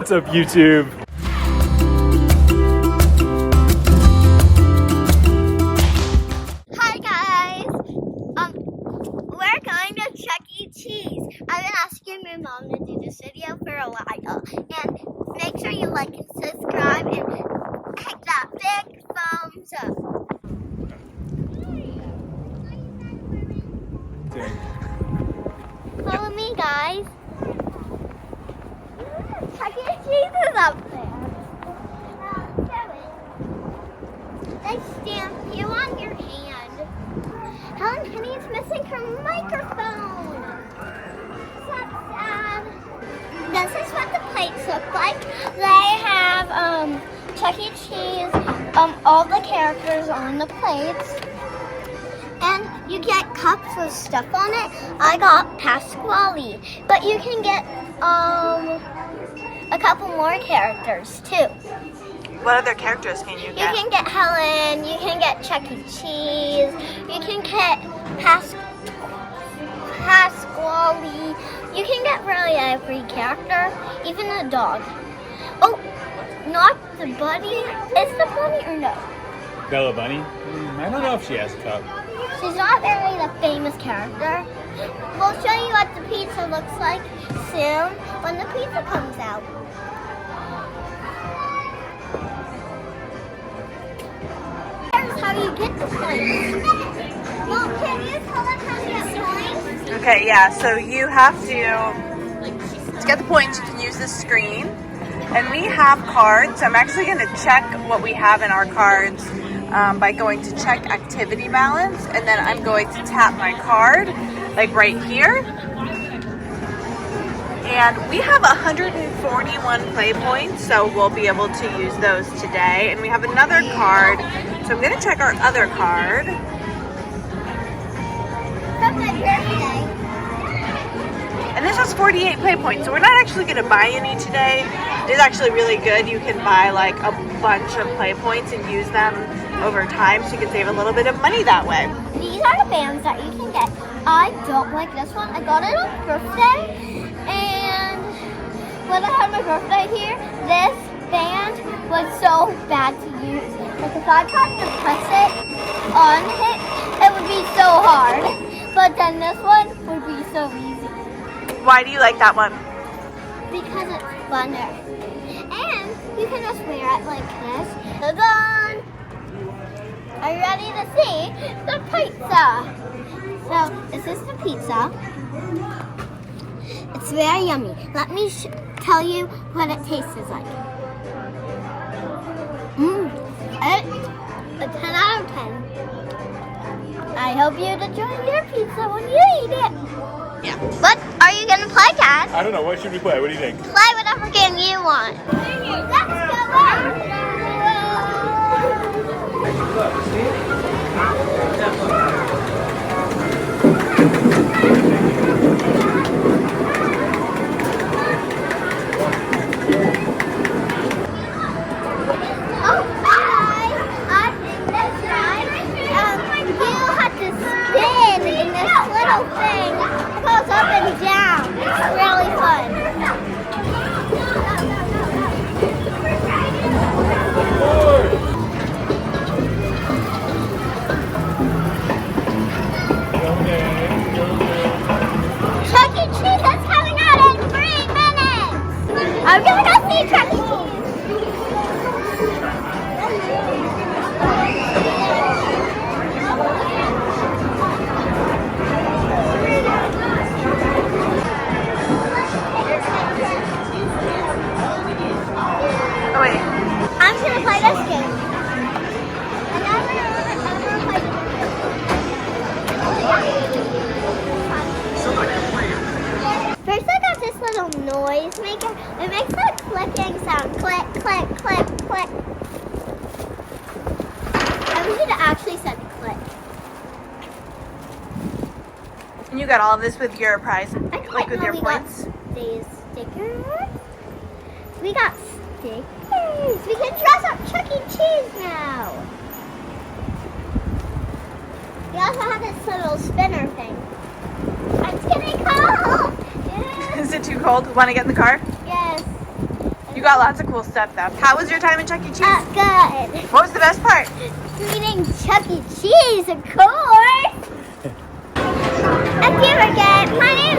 What's up, YouTube? Hi guys. We're going to Chuck E. Cheese. I've been asking my mom to do this video for a while, and make sure you like and subscribe and hit that big thumbs up. Follow me, guys. Chuck E. Cheese is up there. They stamp you on your hand. Helen Penny's missing her microphone. That's sad. This is what the plates look like. They have Chuck E. Cheese, all the characters on the plates. And you get cups with stuff on it. I got Pasquale, but you can get a couple more characters too. What other characters can you get? You can get Helen, you can get Chuck E. Cheese, you can get Pasquale, you can get really every character, even the dog. Oh, not the bunny. Is the bunny or no? Bella Bunny? I don't know if she has a cup. She's not really the famous character. We'll show you what the pizza looks like soon when the pizza comes out. Here's how you get the points. Well, can you tell them how to get points? Okay, yeah, so you have to get the points, you can use the screen. And we have cards. I'm actually going to check what we have in our cards by going to check activity balance. And then I'm going to tap my card, like right here. And we have 141 play points, so we'll be able to use those today. And we have another card, so I'm going to check our other card. From my birthday. And this has 48 play points, so we're not actually going to buy any today. It is actually really good. You can buy like a bunch of play points and use them over time, so you can save a little bit of money that way. These are the bands that you can get. I don't like this one. I got it on birthday, and when I had my birthday here, this band was so bad to use. Like if I tried to press it on it would be so hard. But then this one would be so easy. Why do you like that one? Because it's funner. And you can just wear it like this. Ta-da! Are you ready to see the pizza? So, this is the pizza. It's very yummy. Let me tell you what it tastes like. A 10 out of 10. I hope you enjoy your pizza when you eat it. Yeah. What are you going to play, Dad? I don't know. What should we play? What do you think? Play whatever game you want. Let's go Oh, hi! I think this ride, you have to spin in this little thing. It goes up and down. It's really fun. Chuck E. Cheese is coming out in 3 minutes. I'm gonna go see Chuck E. Cheese. Oh, wait. I'm gonna play this game. And I'm gonna play this game. First I got this little noise maker. It makes that clicking sound. Click, click, click, click. I wish it actually said click. And you got all of this with your prize, like with your we points? got these stickers. We got stickers. We can dress up Chuck E. Cheese now. We also have this little spinner thing. It's getting cold. Yeah. Is it too cold? Want to get in the car? Yes. You You got lots of cool stuff though. How was your time in Chuck E. Cheese? Good. What was the best part? Eating Chuck E. Cheese, of course. If you forget, my name